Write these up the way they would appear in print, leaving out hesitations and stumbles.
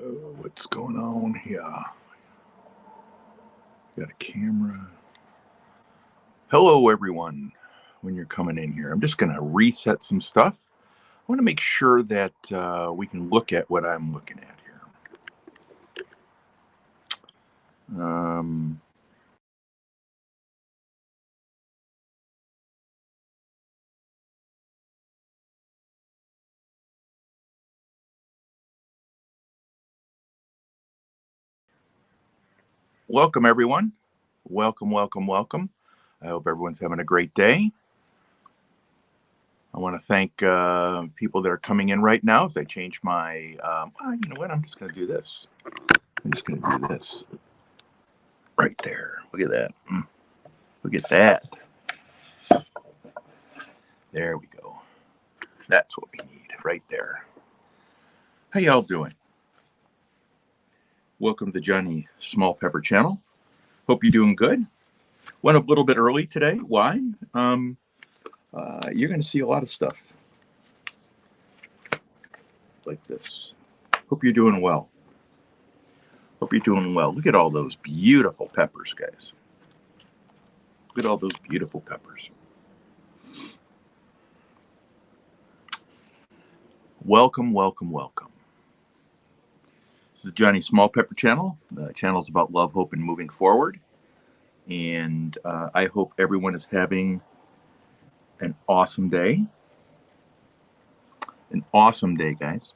What's going on here? Got a camera. Hello, everyone. When you're coming in here, I'm just going to reset some stuff. I want to make sure that we can look at what I'm looking at here. Welcome, everyone. Welcome, welcome, welcome. I hope everyone's having a great day. I want to thank people that are coming in right now as I change my, you know what, I'm just going to do this. I'm just going to do this right there. Look at that. Look at that. There we go. That's what we need right there. How y'all doing? Welcome to Johnny Small Pepper channel. Hope you're doing good. Went up a little bit early today. Why? You're going to see a lot of stuff like this. Hope you're doing well. Hope you're doing well. Look at all those beautiful peppers, guys. Look at all those beautiful peppers. Welcome, welcome, welcome. This is Johnny Small Pepper channel. The channel is about love, hope, and moving forward. And I hope everyone is having an awesome day. An awesome day, guys.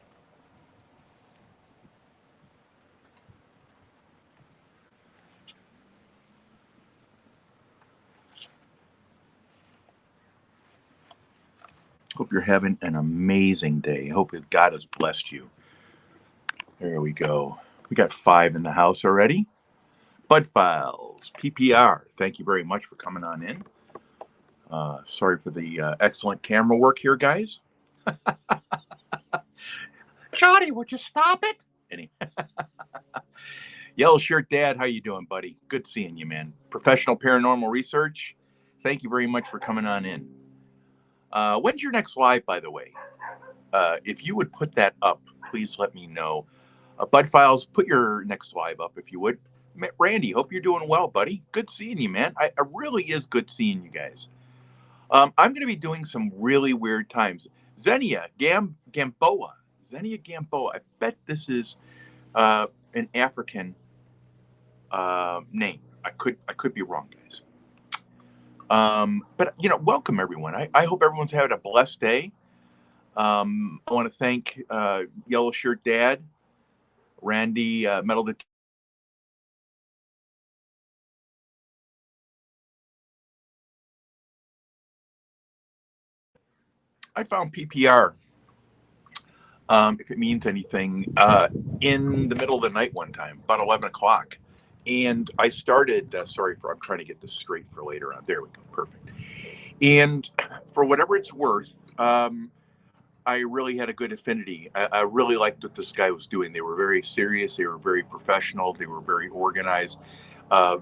Hope you're having an amazing day. Hope that God has blessed you. There we go. We got 5 in the house already. Bud Files, PPR. Thank you very much for coming on in. Sorry for the excellent camera work here, guys. Johnny, would you stop it? Yellow Shirt Dad, how you doing, buddy? Good seeing you, man. Professional Paranormal Research. Thank you very much for coming on in. When's your next live, by the way? If you would put that up, please let me know. Bud Files, put your next live up if you would. Randy, hope you're doing well, buddy. Good seeing you, man. It really is good seeing you guys. I'm going to be doing some really weird times. Xenia Gamboa. Xenia Gamboa. I bet this is an African name. I could be wrong, guys. But you know, welcome everyone. I hope everyone's having a blessed day. I want to thank Yellow Shirt Dad, Randy Metal Detector. I found PPR, if it means anything, in the middle of the night one time, about 11 o'clock. And I started, I'm trying to get this straight for later on. There we go, perfect. And for whatever it's worth, I really had a good affinity. I really liked what this guy was doing. They were very serious. They were very professional. They were very organized,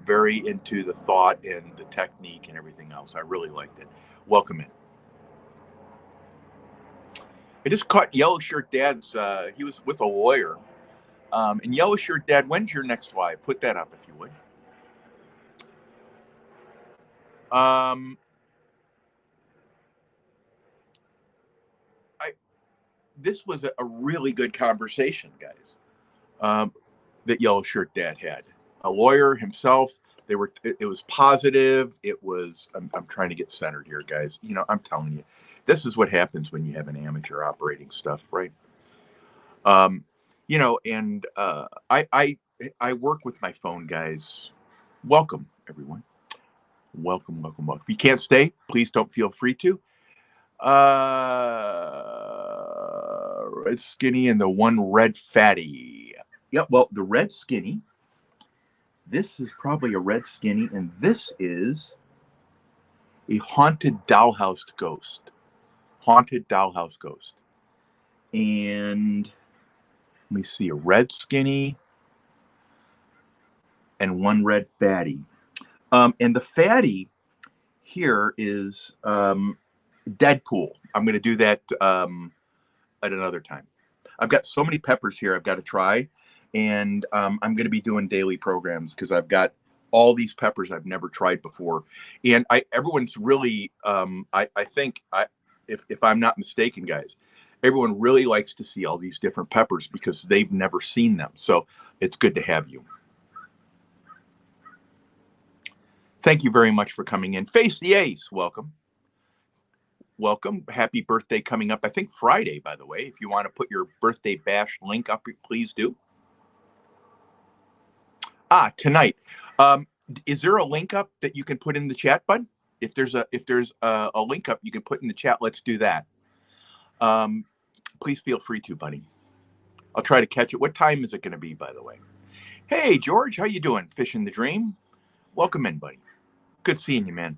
very into the thought and the technique and everything else. I really liked it. Welcome in. I just caught Yellow Shirt Dad's, he was with a lawyer. And Yellow Shirt Dad, when's your next live? Put that up if you would. This was a really good conversation, guys, that Yellow Shirt Dad had. A lawyer himself. It was positive. It was, I'm trying to get centered here, guys. You know, I'm telling you, this is what happens when you have an amateur operating stuff, right? You know, and I work with my phone, guys. Welcome, everyone. Welcome, welcome, welcome. If you can't stay, please don't feel free to. Red Skinny and the one red fatty. Yep, well, the red skinny. This is probably a red skinny, and this is a haunted dollhouse ghost. Haunted dollhouse ghost. And let me see, a red skinny and one red fatty. And the fatty here is Deadpool. I'm going to do that at another time. I've got so many peppers here I've got to try. and I'm going to be doing daily programs because I've got all these peppers I've never tried before, and everyone's really I think if I'm not mistaken, guys, everyone really likes to see all these different peppers because they've never seen them. So it's good to have you. Thank you very much for coming in. Face the Ace, welcome. Welcome. Happy birthday coming up, I think Friday, by the way. If you want to put your birthday bash link up, please do. Tonight. Is there a link up that you can put in the chat, bud? If there's a link up you can put in the chat, let's do that. Please feel free to, buddy. I'll try to catch it. What time is it going to be, by the way? Hey, George, how you doing? Fishing the Dream. Welcome in, buddy. Good seeing you, man.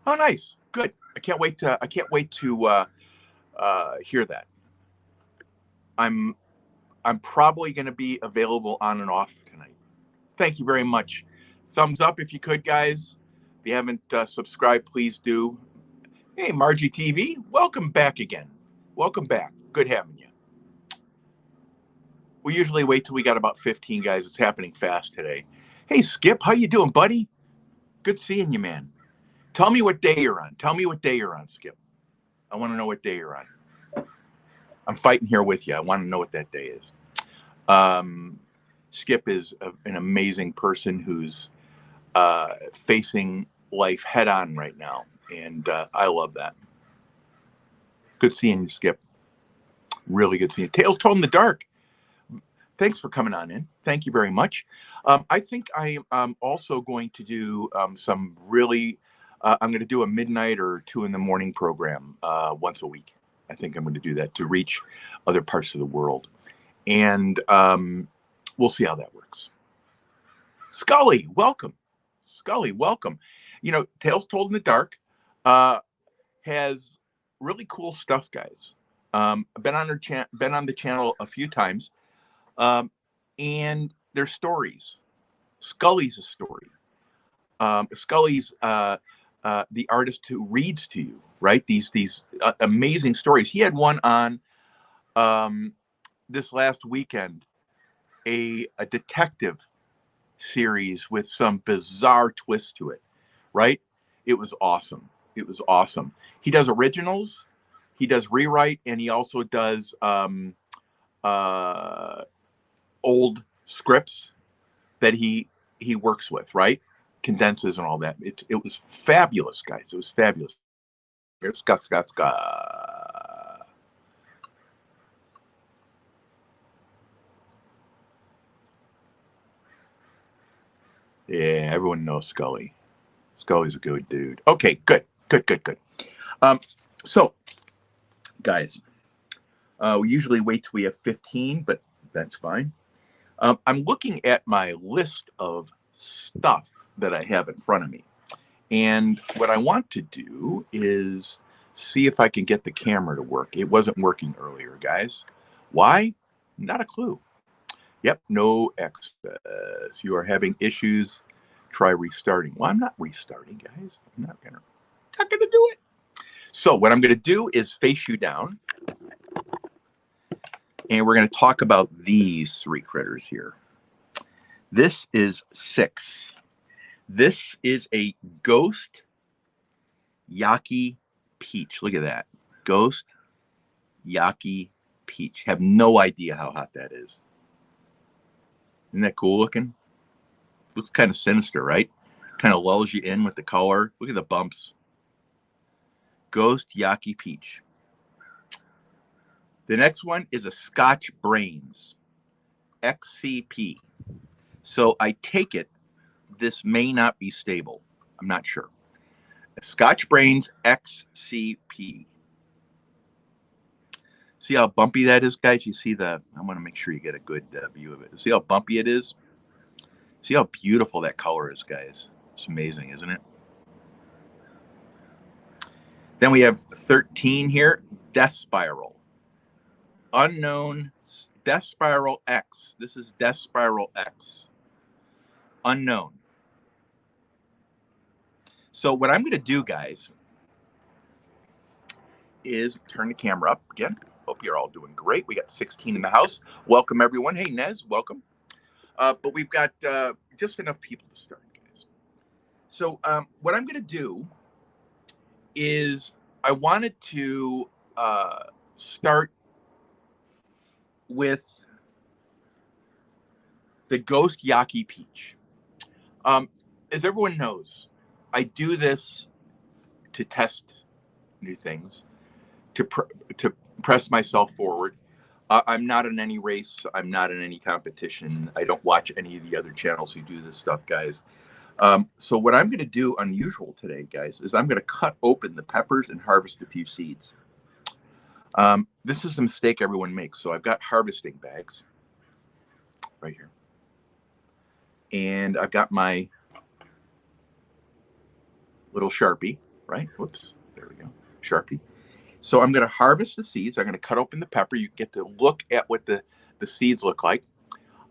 Oh, nice. Good. I can't wait to hear that. I'm probably going to be available on and off tonight. Thank you very much. Thumbs up if you could, guys. If you haven't subscribed, please do. Hey, Margie TV, welcome back again. Welcome back. Good having you. We usually wait till we got about 15 guys. It's happening fast today. Hey, Skip, how you doing, buddy? Good seeing you, man. Tell me what day you're on. Tell me what day you're on, Skip. I want to know what day you're on. I'm fighting here with you. I want to know what that day is. Skip is an amazing person who's facing life head on right now, and I love that. Good seeing you, Skip. Really good seeing you. Tales Told in the Dark. Thanks for coming on in. Thank you very much. I think I am also going to do some really, I'm going to do a midnight or 2 a.m. program once a week. I think I'm going to do that to reach other parts of the world. And we'll see how that works. Scully, welcome. Scully, welcome. You know, Tales Told in the Dark has really cool stuff, guys. I've been on the channel a few times. And their stories. Scully's a story. Scully's the artist who reads to you, right? These amazing stories. He had one on this last weekend, a detective series with some bizarre twist to it, right? It was awesome. It was awesome. He does originals, he does rewrite, and he also does old scripts that he works with, right? Condenses and all that. It was fabulous, guys. It was fabulous. Here's Scott. Yeah, everyone knows Scully. Scully's a good dude. Okay, good. So, guys, we usually wait till we have 15, but that's fine. I'm looking at my list of stuff that I have in front of me. And what I want to do is see if I can get the camera to work. It wasn't working earlier, guys. Why? Not a clue. Yep, no access. You are having issues. Try restarting. Well, I'm not restarting, guys. I'm not gonna do it. So what I'm gonna do is face you down. And we're going to talk about these 3 critters here. This is 6. This is a Ghost Yaki Peach. Look at that. Ghost Yaki Peach. Have no idea how hot that is. Isn't that cool looking? Looks kind of sinister, right? Kind of lulls you in with the color. Look at the bumps. Ghost Yaki Peach. The next one is a Scotch Brains XCP. So I take it this may not be stable. I'm not sure. A Scotch Brains XCP. See how bumpy that is, guys? You see I want to make sure you get a good view of it. See how bumpy it is? See how beautiful that color is, guys? It's amazing, isn't it? Then we have 13 here, Death Spiral. Unknown Death Spiral X. This is Death Spiral X. Unknown. So what I'm going to do, guys, is turn the camera up again. Hope you're all doing great. We got 16 in the house. Welcome, everyone. Hey, Nez, welcome. But we've got just enough people to start, guys. So what I'm going to do is I wanted to start with the Ghost Yaki Peach. As everyone knows, I do this to test new things, to press myself forward. I'm not in any race. I'm not in any competition. I don't watch any of the other channels who do this stuff, guys. So what I'm going to do unusual today, guys, is I'm going to cut open the peppers and harvest a few seeds. This is the mistake everyone makes. So I've got harvesting bags right here. And I've got my little Sharpie, right? Whoops, there we go, Sharpie. So I'm going to harvest the seeds. I'm going to cut open the pepper. You get to look at what the seeds look like.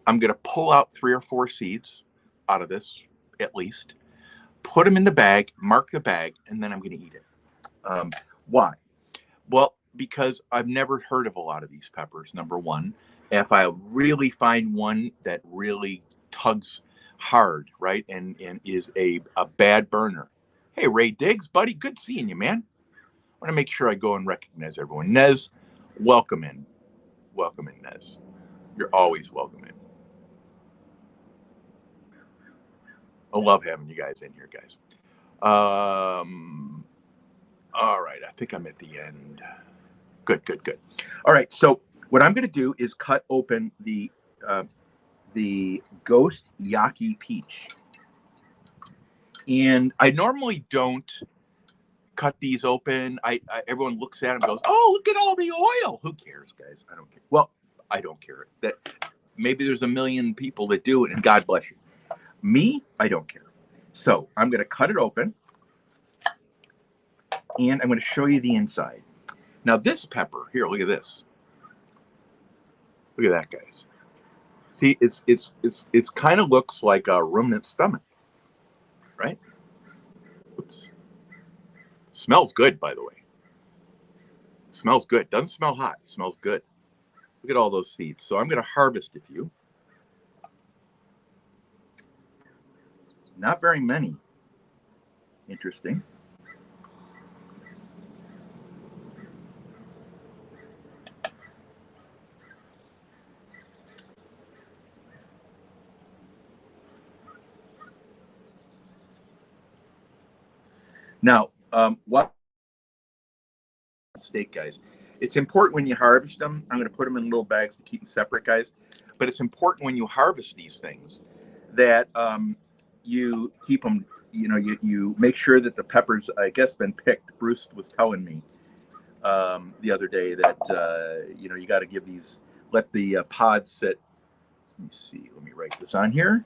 I'm going to pull out 3 or 4 seeds out of this, at least. Put them in the bag, mark the bag, and then I'm going to eat it. Why? Well, because I've never heard of a lot of these peppers, number one. If I really find one that really tugs hard, right, and is a bad burner. Hey, Ray Diggs, buddy, good seeing you, man. I want to make sure I go and recognize everyone. Nez, welcome in. Welcome in, Nez. You're always welcome in. I love having you guys in here, guys. All right, I think I'm at the end. Good, good, good. All right, so what I'm going to do is cut open the Ghost Yaki Peach. And I normally don't cut these open. Everyone looks at them and goes, "Oh, look at all the oil." Who cares, guys? I don't care. Well, I don't care. That maybe there's a million people that do it, and God bless you. Me, I don't care. So I'm going to cut it open, and I'm going to show you the inside. Now this pepper here, look at this. Look at that, guys. See, it's kind of looks like a ruminant stomach, right? Oops. Smells good, by the way. Smells good. Doesn't smell hot. Smells good. Look at all those seeds. So I'm going to harvest a few. Not very many. Interesting. Now, what mistake, guys? It's important when you harvest them. I'm going to put them in little bags to keep them separate, guys. But it's important when you harvest these things that you keep them. You know, you make sure that the peppers, I guess, been picked. Bruce was telling me the other day that you know, you got to give these, let the pods sit. Let me see. Let me write this on here.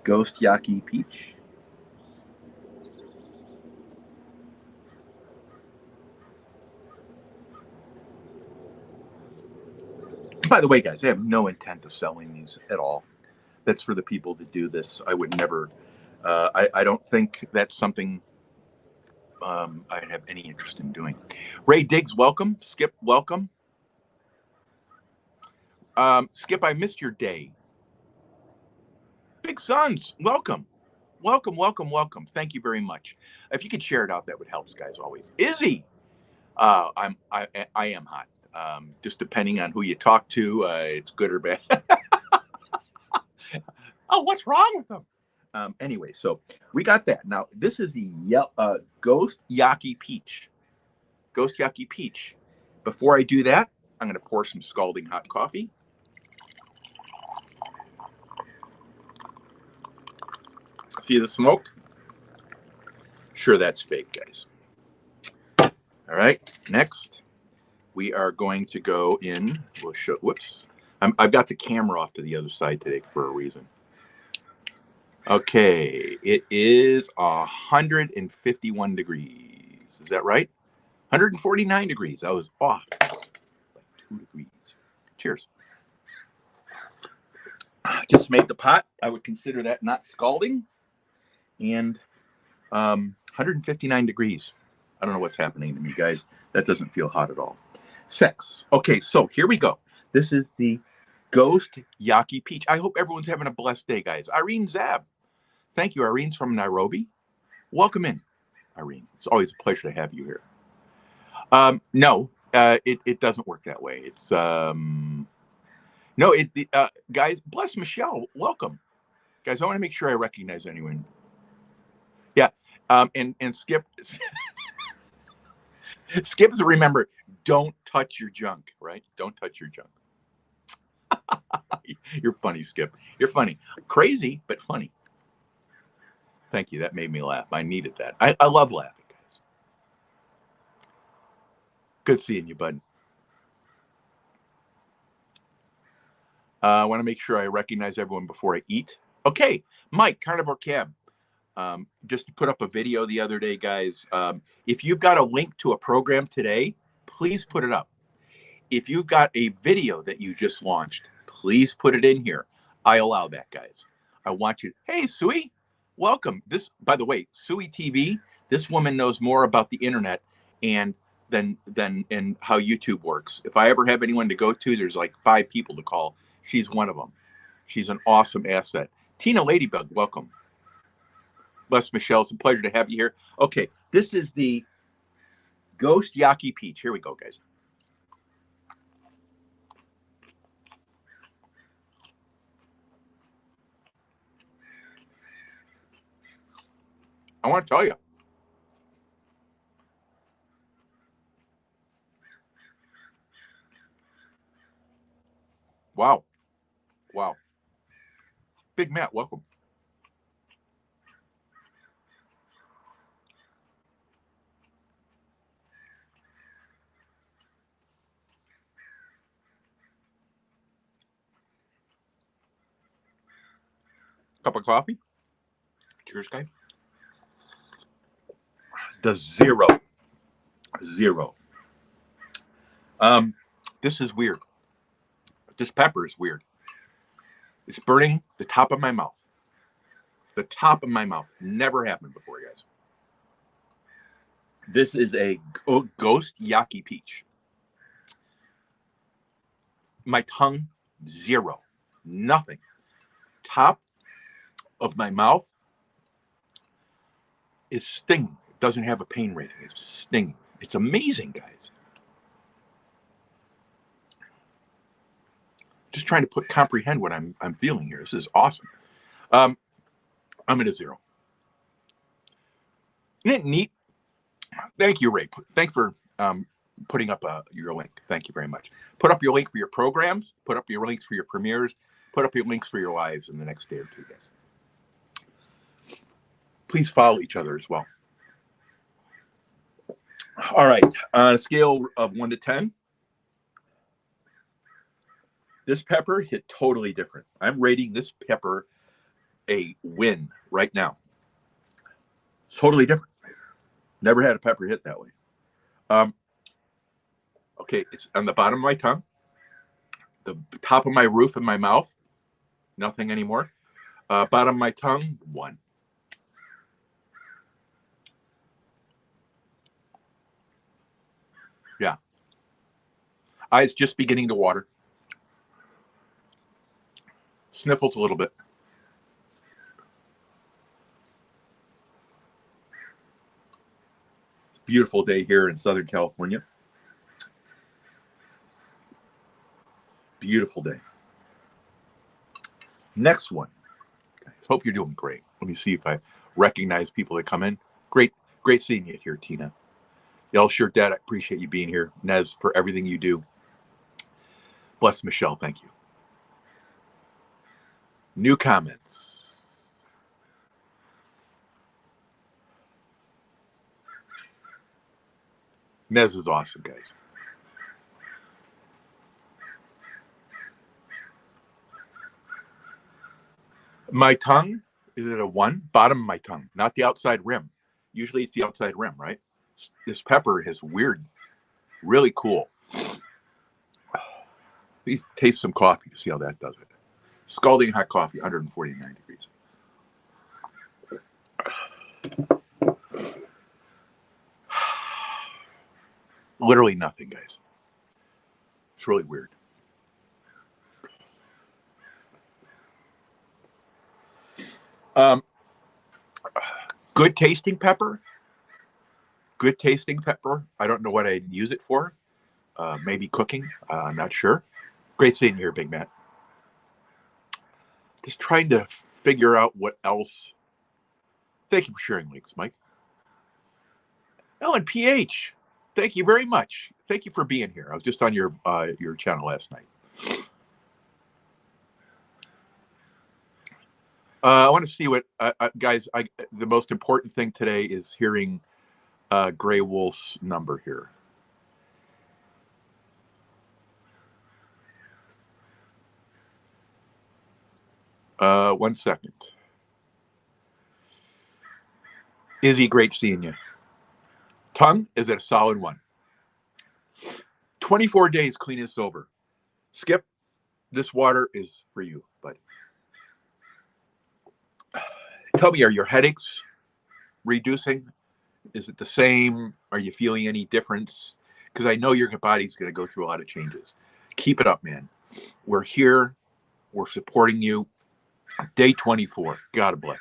Ghost Yaki Peach. By the way, guys, I have no intent of selling these at all. That's for the people that do this. I would never. I don't think that's something I'd have any interest in doing. Ray Diggs, welcome. Skip, welcome. Skip, I missed your day. Big Sons, welcome. Welcome, welcome, welcome. Thank you very much. If you could share it out, that would help, guys, always. Izzy, I am hot. Just depending on who you talk to, it's good or bad. Oh, what's wrong with them? Anyway, so we got that. Now, this is the Ghost Yaki Peach. Ghost Yaki Peach. Before I do that, I'm going to pour some scalding hot coffee. See the smoke? Sure, that's fake, guys. All right, next, we are going to go in. We'll show, whoops. I've got the camera off to the other side today for a reason. Okay, it is 151 degrees. Is that right? 149 degrees. I was off by 2 degrees. Cheers. Just made the pot. I would consider that not scalding. And 159 degrees. I don't know what's happening to me, guys. That doesn't feel hot at all. Sex. Okay, so here we go. This is the Ghost Yaki Peach. I hope everyone's having a blessed day, guys. Irene Zab. Thank you. Irene's from Nairobi. Welcome in, Irene. It's always a pleasure to have you here. No, it doesn't work that way. It's no, guys. Bless Michelle. Welcome, guys. I want to make sure I recognize anyone. Yeah, and Skip. Skip, remember, don't touch your junk, right? Don't touch your junk. You're funny, Skip. You're funny. Crazy, but funny. Thank you. That made me laugh. I needed that. I love laughing, guys. Good seeing you, bud. I want to make sure I recognize everyone before I eat. Okay, Mike, Carnivore Cab. Just put up a video the other day, guys. If you've got a link to a program today, please put it up. If you've got a video that you just launched, please put it in here. I allow that, guys. I want you. Hey, Sui, welcome. This, by the way, Sui TV. This woman knows more about the internet and than how YouTube works. If I ever have anyone to go to, there's like 5 people to call. She's one of them. She's an awesome asset. Tina Ladybug, welcome. Bless Michelle. It's a pleasure to have you here. Okay, this is the Ghost Yaki Peach. Here we go, guys. I want to tell you. Wow. Wow. Big Matt, welcome. Cup of coffee. Cheers, guys. The zero. This is weird. This pepper is weird. It's burning the top of my mouth. The top of my mouth. Never happened before, guys. This is a Ghost Yaki Peach. My tongue, zero. Nothing. Top of my mouth is stinging. It doesn't have a pain rating. It's stinging. It's amazing, guys. Just trying to comprehend what I'm feeling here. This is awesome. I'm at a 0. Isn't it neat? Thank you, Ray. Thanks for putting up your link. Thank you very much. Put up your link for your programs. Put up your links for your premieres. Put up your links for your lives in the next day or 2, guys. Please follow each other as well. All right. On a scale of 1 to 10, this pepper hit totally different. I'm rating this pepper a win right now. Totally different. Never had a pepper hit that way. Okay, it's on the bottom of my tongue, the top of my roof in my mouth, nothing anymore. Bottom of my tongue, 1. Yeah. Eyes just beginning to water. Sniffles a little bit. Beautiful day here in Southern California. Beautiful day. Next one. Guys, hope you're doing great. Let me see if I recognize people that come in. Great seeing you here, Tina. Y'all sure, Dad, I appreciate you being here. Nez, for everything you do. Bless Michelle, thank you. New comments. Nez is awesome, guys. My tongue is at a 1, bottom of my tongue, not the outside rim. Usually it's the outside rim, right? This pepper is weird, really cool. Please taste some coffee to see how that does it. Scalding hot coffee, 149 degrees. Literally nothing, guys. It's really weird. Good tasting pepper. Good tasting pepper. I don't know what I'd use it for. Maybe cooking. I'm not sure. Great seeing you here, Big Matt. Just trying to figure out what else. Thank you for sharing links, Mike. Ellen PH, thank you very much. Thank you for being here. I was just on your channel last night. I want to see what guys. The most important thing today is hearing Gray Wolf's number here. One second. Izzy, great seeing you. Tongue is at a solid 1. 24 days clean and sober. Skip, this water is for you, buddy. Tell me, are your headaches reducing? Is it the same? Are you feeling any difference? Because I know your body's going to go through a lot of changes. Keep it up, man. We're here. We're supporting you. Day 24. God bless.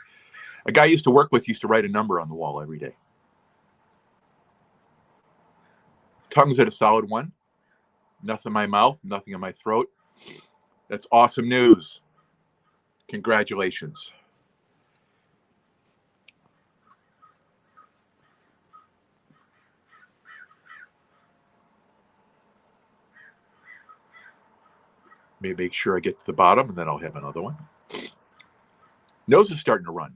A guy I used to work with used to write a number on the wall every day. Tongue's at a solid 1. Nothing in my mouth, nothing in my throat. That's awesome news. Congratulations. Maybe make sure I get to the bottom, and then I'll have another one. Nose is starting to run.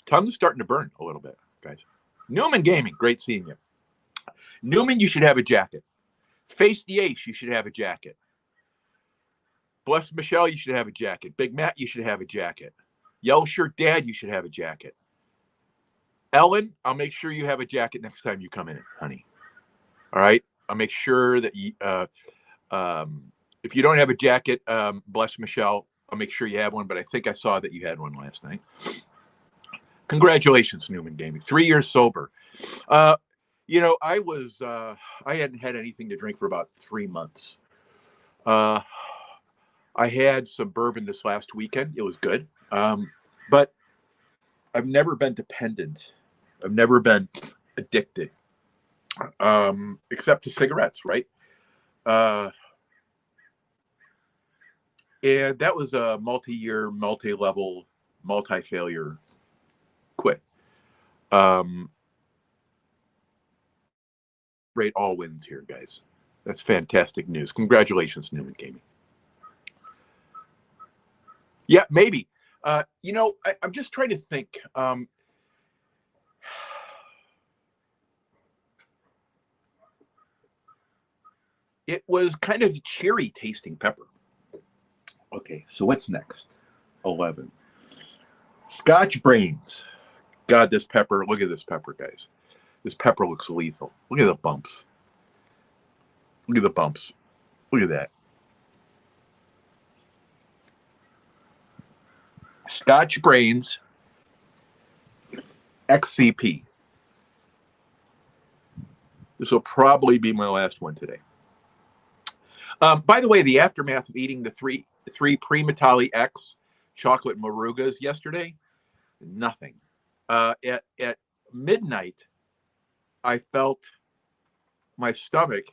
Tongue's starting to burn a little bit, guys. Newman Gaming, great seeing you. Newman, you should have a jacket. Face the Ace, you should have a jacket. Bless Michelle, you should have a jacket. Big Matt, you should have a jacket. Yellow Shirt Dad, you should have a jacket. Ellen, I'll make sure you have a jacket next time you come in, honey. All right? I'll make sure that you, if you don't have a jacket, bless Michelle, I'll make sure you have one, but I think I saw that you had one last night. Congratulations, Newman Gaming. 3 years sober. You know, I hadn't had anything to drink for about 3 months. I had some bourbon this last weekend. It was good. But I've never been dependent. I've never been addicted, except to cigarettes, right? And that was a multi-year, multi-level, multi-failure quit. Rate all wins here, guys. That's fantastic news. Congratulations, Newman Gaming. Yeah, maybe. You know, I'm just trying to think. It was kind of cherry tasting pepper. Okay, so what's next? 11. Scotch Brains. God, this pepper, look at this pepper, guys. This pepper looks lethal. Look at the bumps. Look at the bumps. Look at that. Scotch Brains XCP. This will probably be my last one today. By the way, the aftermath of eating the three Primatali X chocolate marugas yesterday, nothing. At midnight, I felt my stomach.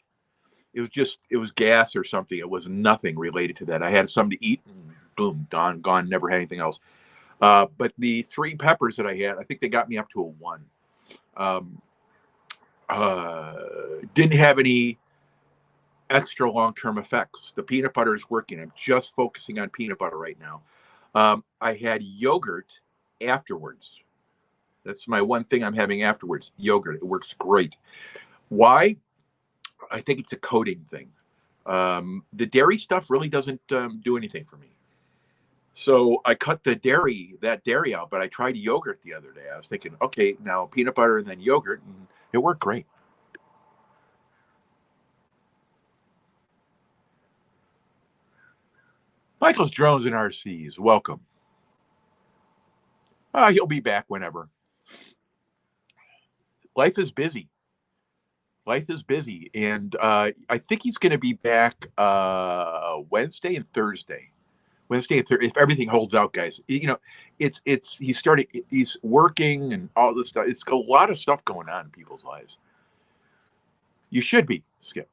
It was gas or something. It was nothing related to that. I had something to eat, and boom, gone. Never had anything else. But the 3 peppers that I had, I think they got me up to a 1. Didn't have any extra long-term effects. The peanut butter is working. I'm just focusing on peanut butter right now. I had yogurt afterwards. That's my one thing I'm having afterwards. Yogurt. It works great. Why? I think it's a coating thing. The dairy stuff really doesn't do anything for me. So I cut that dairy out, but I tried yogurt the other day. I was thinking, okay, now peanut butter and then yogurt, and it worked great. Michael's Drones and RCs, welcome. He'll be back whenever. Life is busy. Life is busy, and I think he's going to be back Wednesday and Thursday. Wednesday and Thursday, if everything holds out, guys. He's working and all this stuff. It's a lot of stuff going on in people's lives. You should be, Skip.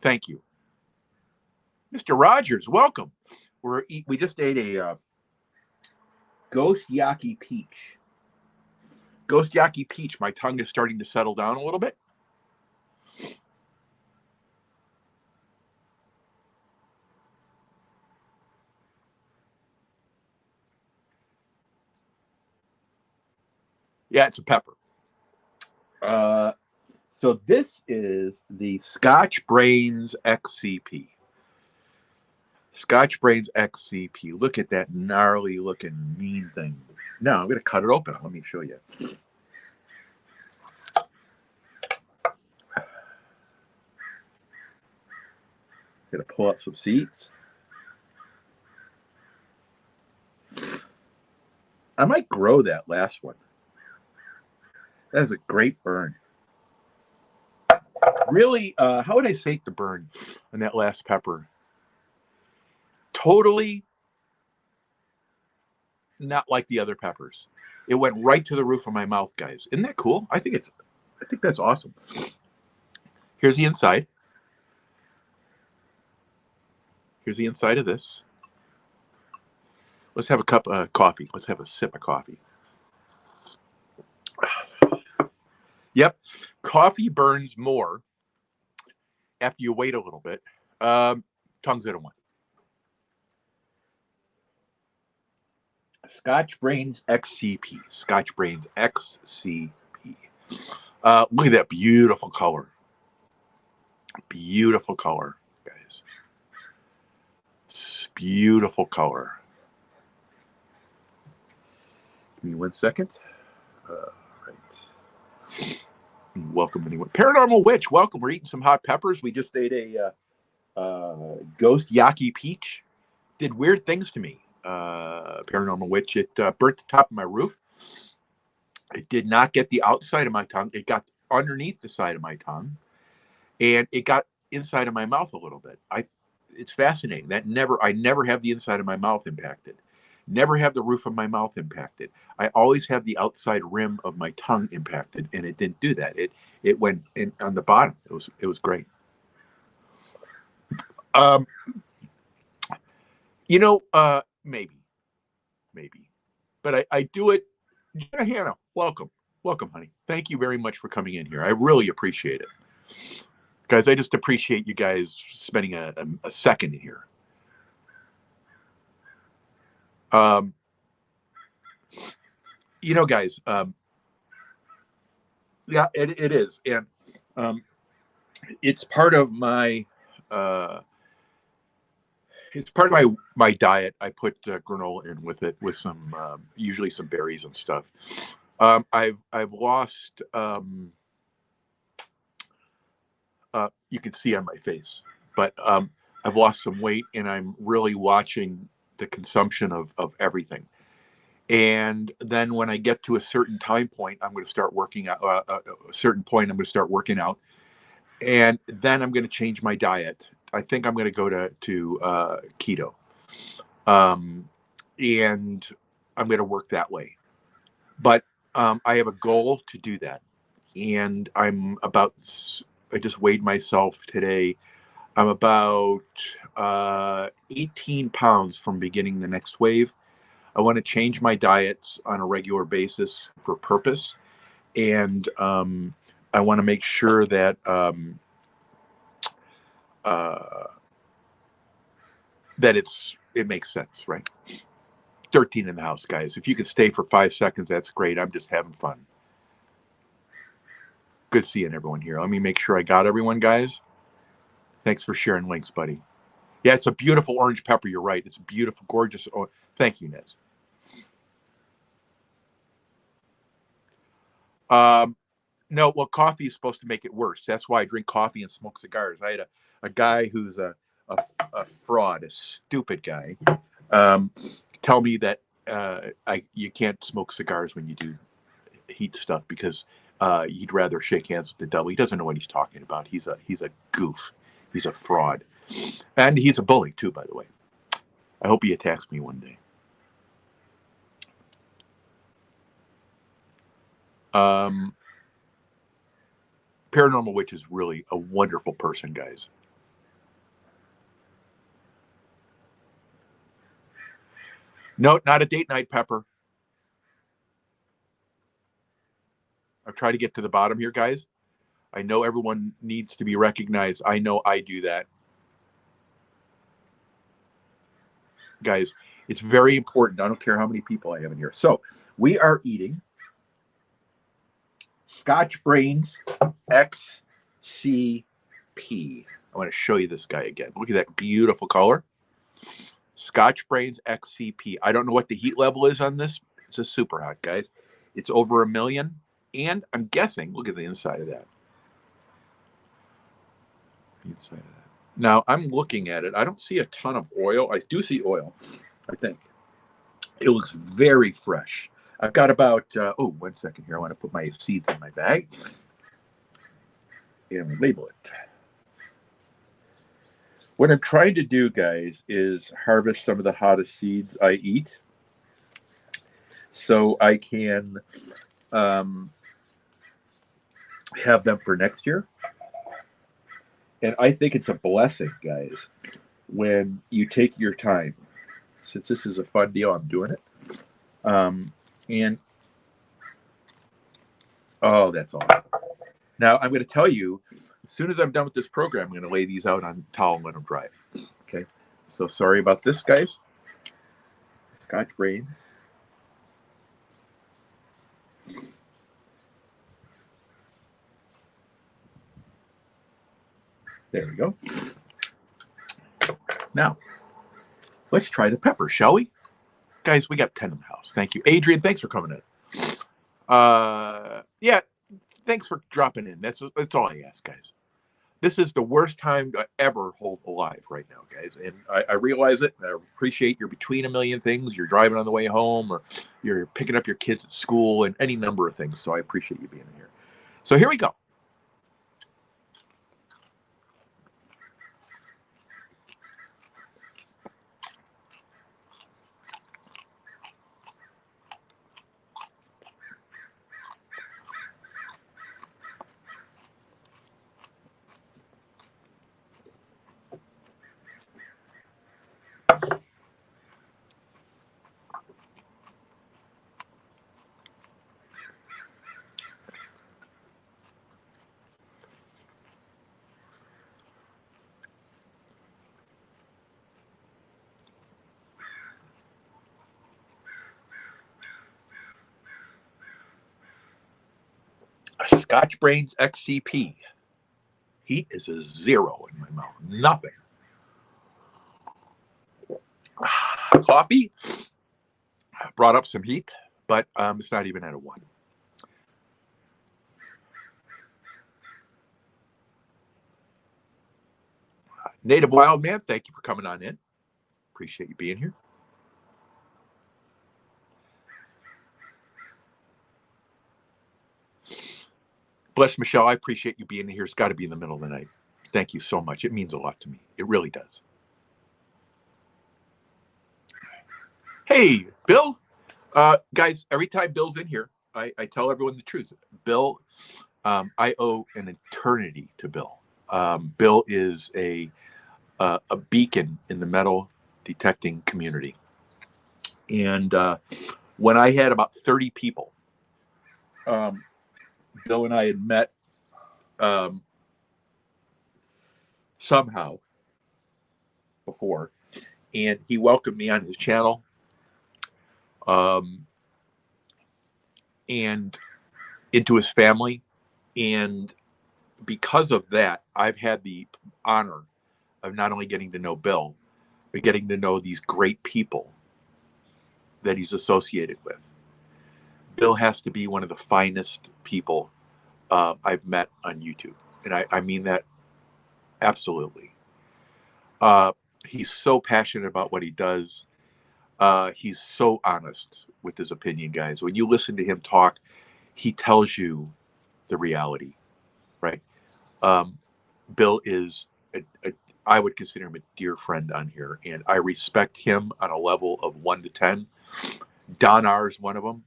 Thank you, Mr. Rogers. Welcome. We just ate a Ghost Yaki peach. Ghost Yaki peach. My tongue is starting to settle down a little bit. Yeah, it's a pepper. So this is the Scotch Brains XCP. Scotch Brains XCP. Look at that gnarly looking mean thing. Now I'm going to cut it open. Let me show you. Going to pull out some seeds. I might grow that last one. That is a great burn. Really, how would I say the burn on that last pepper? Totally not like the other peppers. It went right to the roof of my mouth, guys. Isn't that cool? I think that's awesome. Here's the inside. Here's the inside of this. Let's have a cup of coffee. Let's have a sip of coffee. Yep. Coffee burns more after you wait a little bit. Tongue's at a 1. Scotch Brains XCP. Scotch Brains XCP. Look at that beautiful color. Beautiful color, guys. It's beautiful color. Give me 1 second. Right. Welcome, anyone. Paranormal Witch, welcome. We're eating some hot peppers. We just ate a Ghost Yaki peach. Did weird things to me. Paranormal Witch, it burnt the top of my roof. It did not get the outside of my tongue. It got underneath the side of my tongue, and it got inside of my mouth a little bit. It's fascinating. I never have the inside of my mouth impacted. Never have the roof of my mouth impacted. I always have the outside rim of my tongue impacted, and it didn't do that. It went in on the bottom. It was great. Maybe, but I do it. Hannah, welcome, honey. Thank you very much for coming in here. I really appreciate it, guys. I just appreciate you guys spending a second in here. Guys, yeah, it is, and it's part of my my diet. I put granola in with it, with some usually some berries and stuff. I've lost. You can see on my face, but I've lost some weight, and I'm really watching the consumption of everything. And then when I get to a certain time point, I'm going to start working out. A certain point, I'm going to start working out, and then I'm going to change my diet. I think I'm going to go to keto, and I'm going to work that way. But I have a goal to do that, and I just weighed myself today. I'm about 18 pounds from beginning the next wave. I want to change my diets on a regular basis for purpose, and I want to make sure that that it makes sense, right? 13 in the house, guys. If you could stay for 5 seconds, that's great. I'm just having fun. Good seeing everyone here. Let me make sure I got everyone, guys. Thanks for sharing links, buddy. Yeah, it's a beautiful orange pepper. You're right. It's a beautiful, gorgeous. Oh, thank you, Nez. No, well, coffee is supposed to make it worse. That's why I drink coffee and smoke cigars. I had a guy who's a fraud, a stupid guy, tell me that you can't smoke cigars when you do heat stuff because he'd rather shake hands with the devil. He doesn't know what he's talking about. He's a goof. He's a fraud, and he's a bully too, by the way. I hope he attacks me one day. Paranormal Witch is really a wonderful person, guys. No, not a date night, Pepper. I've tried to get to the bottom here, guys. I know everyone needs to be recognized. I know I do that. Guys, it's very important. I don't care how many people I have in here. So we are eating Scotch Brains XCP. I want to show you this guy again. Look at that beautiful color. Scotch Brains XCP. I don't know what the heat level is on this. It's a super hot, guys. It's over 1 million. And I'm guessing, look at the inside of that. The inside of that. Now, I'm looking at it. I don't see a ton of oil. I do see oil, I think. It looks very fresh. I've got about, 1 second here. I want to put my seeds in my bag and label it. What I'm trying to do, guys, is harvest some of the hottest seeds I eat so I can have them for next year. And I think it's a blessing, guys, when you take your time. Since this is a fun deal, I'm doing it. And oh, that's awesome. Now, I'm going to tell you, as soon as I'm done with this program, I'm going to lay these out on towel and let them dry. Okay? So sorry about this, guys. Scotch Brain. There we go. Now, let's try the pepper, shall we? Guys, we got 10 in the house. Thank you. Adrian, thanks for coming in. Yeah, thanks for dropping in. That's all I ask, guys. This is the worst time to ever hold alive right now, guys. And I realize it. I appreciate you're between a million things. You're driving on the way home, or you're picking up your kids at school, and any number of things. So I appreciate you being here. So here we go. Scotch Brains XCP. Heat is a 0 in my mouth. Nothing. Coffee brought up some heat, but it's not even at a 1. Native Wild Man, thank you for coming on in. Appreciate you being here. Bless Michelle, I appreciate you being here. It's got to be in the middle of the night. Thank you so much. It means a lot to me. It really does. Hey, Bill. Guys, every time Bill's in here, I tell everyone the truth. Bill, I owe an eternity to Bill. Bill is a beacon in the metal detecting community. And when I had about 30 people, Bill and I had met somehow before, and he welcomed me on his channel. And into his family. And because of that, I've had the honor of not only getting to know Bill, but getting to know these great people that he's associated with. Bill has to be one of the finest people I've met on YouTube. And I mean that absolutely. He's so passionate about what he does. He's so honest with his opinion, guys. When you listen to him talk, he tells you the reality, right? Um, Bill is, I would consider him a dear friend on here, and I respect him on a level of 1 to 10. Don R is one of them.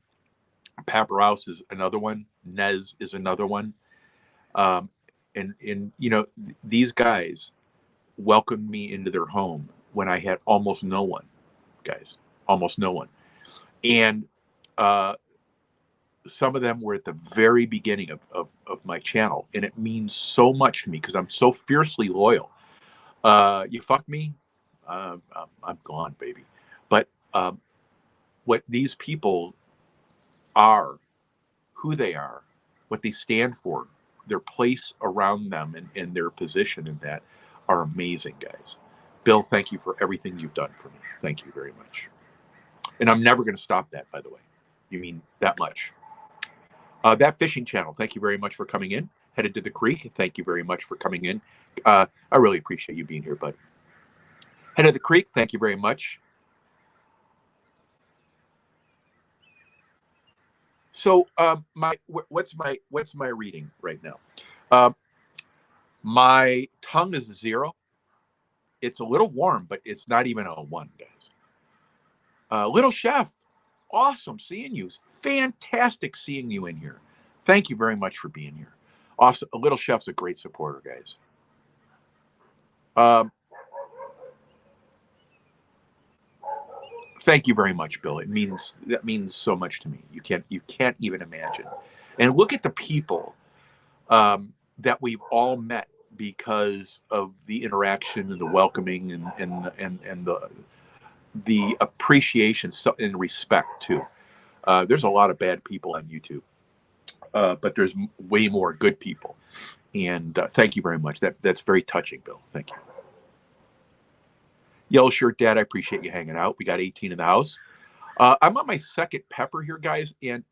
Paparouse is another one. Nez is another one. Um, and these guys welcomed me into their home when I had almost no one, guys, almost no one. And uh, some of them were at the very beginning of my channel, and it means so much to me because I'm so fiercely loyal. You fuck me, I'm gone, baby. But what these people are, who they are, what they stand for, their place around them, and their position in that are amazing, guys. Bill, thank you for everything you've done for me. Thank you very much. And I'm never going to stop that, by the way. You mean that much. That fishing channel, thank you very much for coming in. Headed to the creek, thank you very much for coming in. I really appreciate you being here, bud. Headed to the creek, thank you very much. So, what's my reading right now? My tongue is a 0. It's a little warm, but it's not even a 1, guys. Little Chef, awesome seeing you. Fantastic seeing you in here. Thank you very much for being here. Awesome. Little Chef's a great supporter, guys. Thank you very much, Bill. That means so much to me. You can't even imagine. And look at the people that we've all met because of the interaction and the welcoming and the appreciation and respect too. There's a lot of bad people on YouTube, but there's way more good people. And thank you very much. That's very touching, Bill. Thank you. Yellow Shirt Dad, I appreciate you hanging out. We got 18 in the house. I'm on my second pepper here, guys, and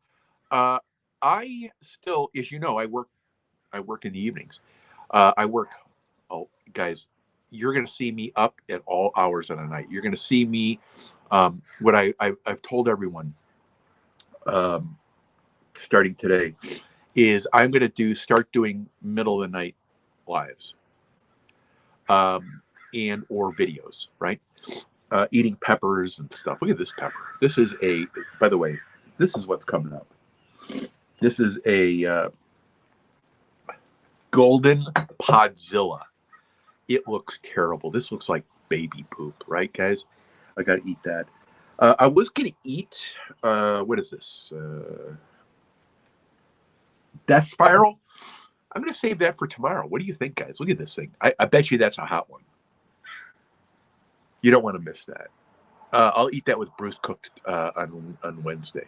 I still, as you know, I work in the evenings. I work. Oh, guys, you're going to see me up at all hours of the night. You're going to see me. What I've told everyone, starting today, is I'm going to start doing middle of the night lives, and or videos, right? Eating peppers and stuff. Look at this pepper. This is by the way, this is what's coming up. This is a golden podzilla. It looks terrible. This looks like baby poop, right, guys? I gotta eat that. I was gonna eat, what is this? Death Spiral? I'm gonna save that for tomorrow. What do you think, guys? Look at this thing. I bet you that's a hot one. You don't want to miss that. I'll eat that with Bruce cooked on Wednesday.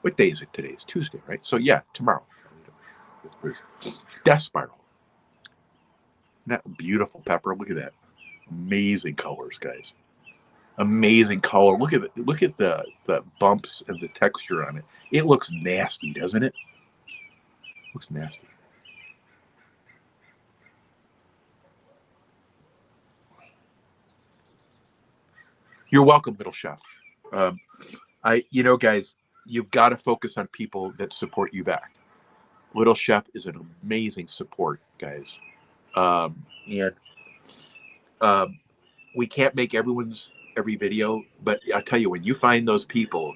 What day is it today? It's Tuesday, right? So yeah, tomorrow. With Bruce. Death Spiral. Isn't that beautiful pepper? Look at that. Amazing colors, guys. Amazing color. Look at the bumps and the texture on it. It looks nasty, doesn't it? Looks nasty. You're welcome, Middle Chef. Guys, you've got to focus on people that support you back. Little Chef is an amazing support, guys. We can't make every video, but I tell you, when you find those people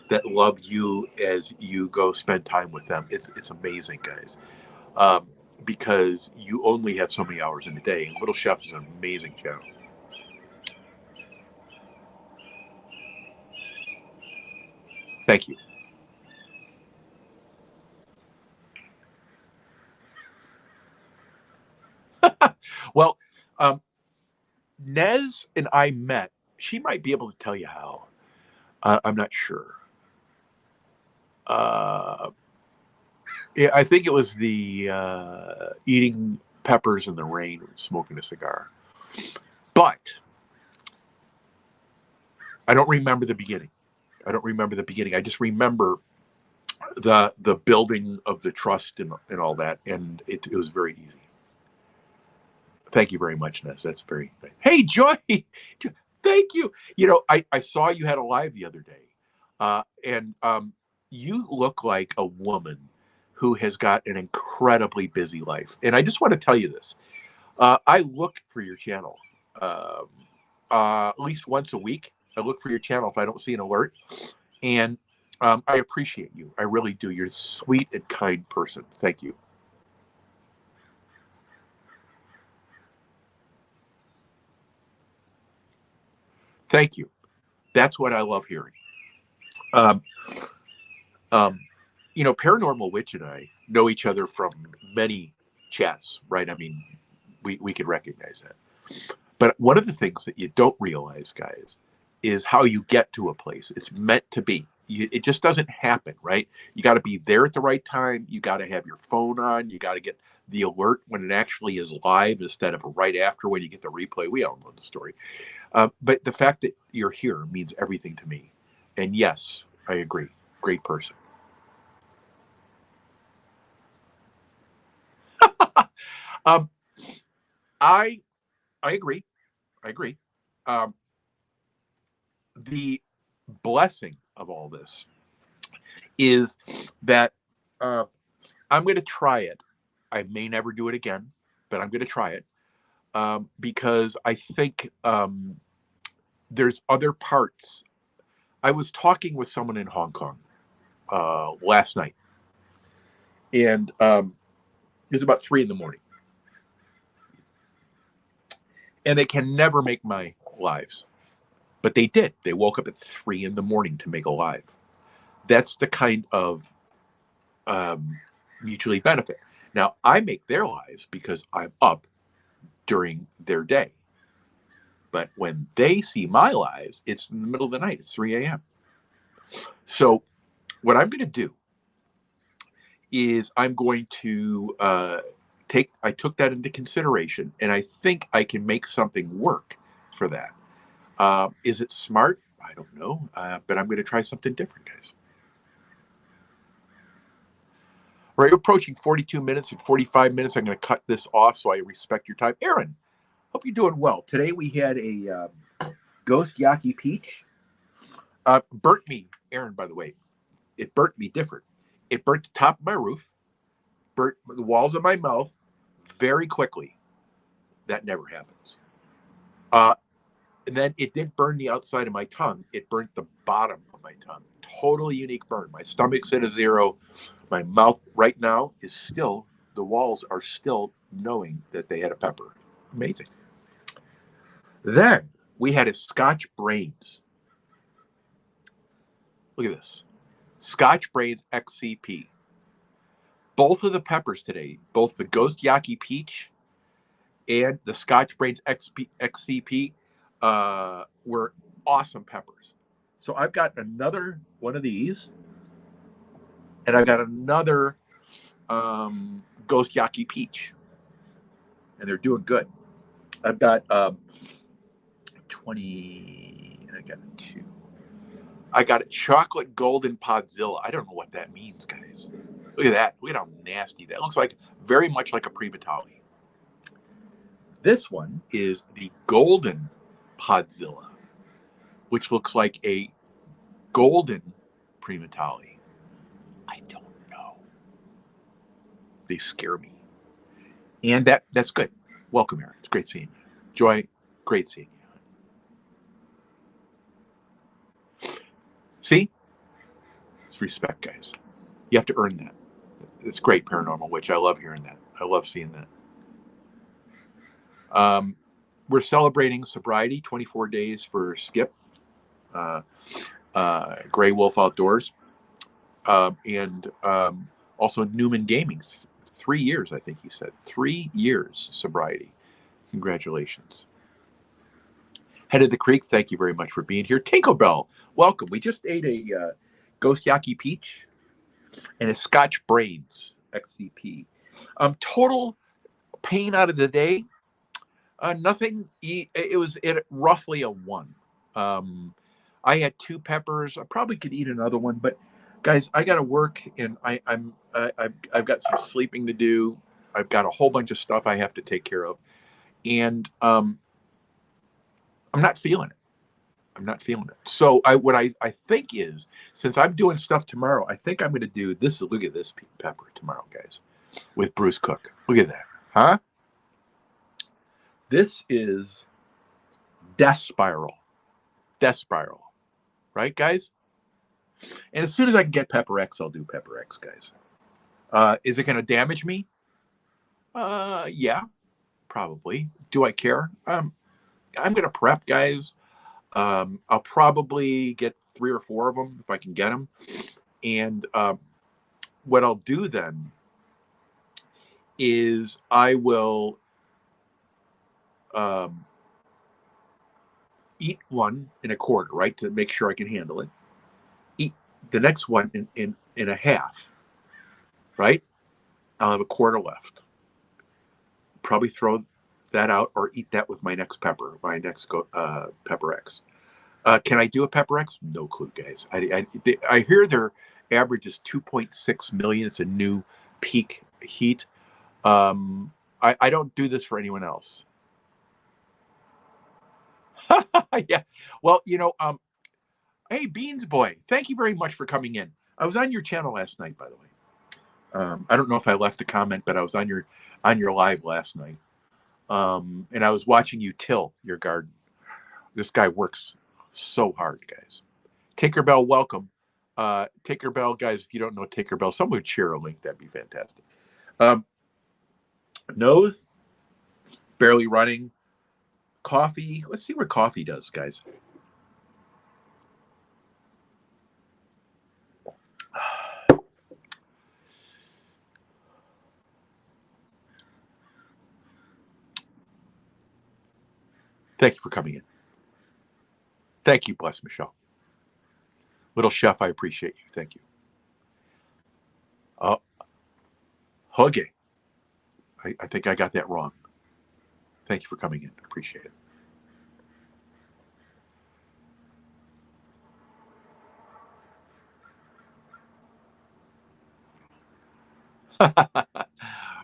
that love you as you go spend time with them, it's amazing, guys. Because you only have so many hours in a day. And Little Chef is an amazing channel. Thank you. Well, Nez and I met. She might be able to tell you how. I'm not sure. I think it was the eating peppers in the rain, smoking a cigar. But I don't remember the beginning. I just remember the building of the trust and all that, and it was very easy. Thank you very much, Ness. That's very nice. Hey, Joy, thank you. I saw you had a live the other day, and you look like a woman who has got an incredibly busy life. And I just want to tell you this. I look for your channel um, at least once a week. I look for your channel if I don't see an alert. And I appreciate you. I really do. You're a sweet and kind person. Thank you. Thank you. That's what I love hearing. Um, um, Paranormal Witch and I know each other from many chats, right? I mean, we can recognize that. But one of the things that you don't realize, guys, is how you get to a place. It's meant to be. It just doesn't happen, right? You got to be there at the right time. You got to have your phone on. You got to get the alert when it actually is live instead of right after when you get the replay. We all know the story. But the fact that you're here means everything to me. And yes, I agree. Great person. um, I I agree. I agree. Um, the blessing of all this is that uh, I'm going to try it. I may never do it again, but I'm going to try it because I think there's other parts. I was talking with someone in Hong Kong last night, and it was about 3 in the morning, and they can never make my lives, but they did. They woke up at 3 in the morning to make a live. That's the kind of mutually benefit. Now I make their lives because I'm up during their day. But when they see my lives, it's in the middle of the night. It's 3 a.m. So what I'm going to do is I'm going to I took that into consideration, and I think I can make something work for that. Is it smart? I don't know, but I'm going to try something different, guys. We're approaching 42 minutes and 45 minutes. I'm going to cut this off so I respect your time. Aaron, hope you're doing well. Today we had a ghost Yaki peach. Burnt me, Aaron, by the way. It burnt me different. It burnt the top of my roof, burnt the walls of my mouth very quickly. That never happens. Uh, and then it did burn the outside of my tongue. It burnt the bottom of my tongue. Totally unique burn. My stomach's at a 0. My mouth right now is still, the walls are still knowing that they had a pepper. Amazing. Then we had a Scotch brains. Look at this. Scotch brains XCP. Both of the peppers today, both the Ghost Yaki Peach and the Scotch brains XCP, were awesome peppers. So I've got another one of these, and I've got another Ghost Yaki Peach, and they're doing good. I've got 20, and I got 2. I got a chocolate golden podzilla. I don't know what that means, guys. Look at that. Look at how nasty that looks like. Very much like a primatali. This one is the golden podzilla, which looks like a golden primatali. I don't know. They scare me. And that's good. Welcome, Aaron. It's great seeing you. Joy, great seeing you. See? It's respect, guys. You have to earn that. It's great, Paranormal Witch. I love hearing that. I love seeing that. We're celebrating sobriety, 24 days for Skip, Gray Wolf Outdoors, and also Newman Gaming. 3 years, I think he said. 3 years sobriety. Congratulations. Head of the Creek, thank you very much for being here. Tinkerbell, welcome. We just ate a Ghost Yaki Peach and a Scotch Brains XCP. Total pain out of the day. Nothing. It was roughly a 1. I had 2 peppers. I probably could eat another one, but guys, I got to work, and I've got some sleeping to do. I've got a whole bunch of stuff I have to take care of, and I'm not feeling it. I'm not feeling it. So what I think is, since I'm doing stuff tomorrow, I think I'm going to do this. Look at this pepper tomorrow, guys, with Bruce Cook. Look at that, huh? This is Death Spiral. Death Spiral, right, guys? And as soon as I can get Pepper X, I'll do Pepper X, guys. Is it going to damage me? Yeah, probably. Do I care? I'm going to prep, guys. I'll probably get 3 or 4 of them if I can get them. And what I'll do then is I will eat one in a quarter, right, to make sure I can handle it. Eat the next one in a half, right? I'll have a quarter left. Probably throw that out or eat that with my next pepper, Pepper X. Can I do a Pepper X? No clue, guys. I hear their average is 2.6 million. It's a new peak heat. I don't do this for anyone else. Yeah. Well, hey, Beans Boy, thank you very much for coming in. I was on your channel last night, by the way. I don't know if I left a comment, but I was on your live last night. And I was watching you till your garden. This guy works so hard, guys. Tinkerbell, welcome. Tinkerbell, guys, if you don't know Tinkerbell, someone would share a link. That'd be fantastic. Nose, barely running. Coffee. Let's see what coffee does, guys. Thank you for coming in. Thank you, bless Michelle. Little chef, I appreciate you. Thank you. Huggy. I think I got that wrong. Thank you for coming in. Appreciate it.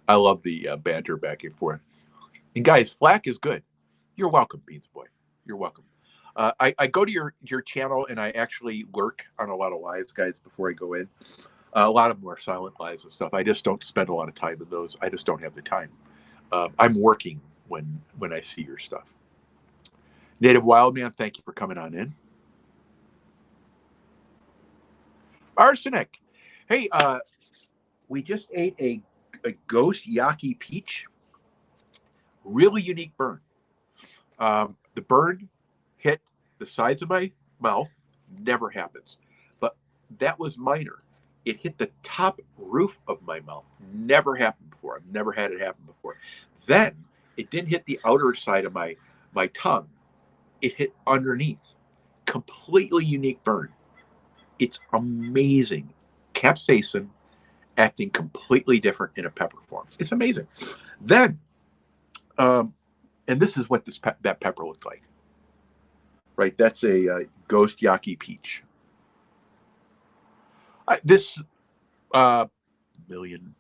I love the banter back and forth. And guys, flack is good. You're welcome, Beans Boy. You're welcome. I go to your channel and I actually lurk on a lot of lives, guys, before I go in. A lot of them are silent lives and stuff. I just don't spend a lot of time in those. I just don't have the time. I'm working when I see your stuff. Native Wildman, thank you for coming on in. Arsenic. Hey, we just ate a ghost Yaki peach. Really unique burn. The burn hit the sides of my mouth. Never happens. But that was minor. It hit the top roof of my mouth. Never happened before. I've never had it happen before. Then it didn't hit the outer side of my tongue. It hit underneath. Completely unique burn. It's amazing. Capsaicin acting completely different in a pepper form. It's amazing. Then, and this is what that pepper looked like. Right, that's a ghost Yaki peach. This million,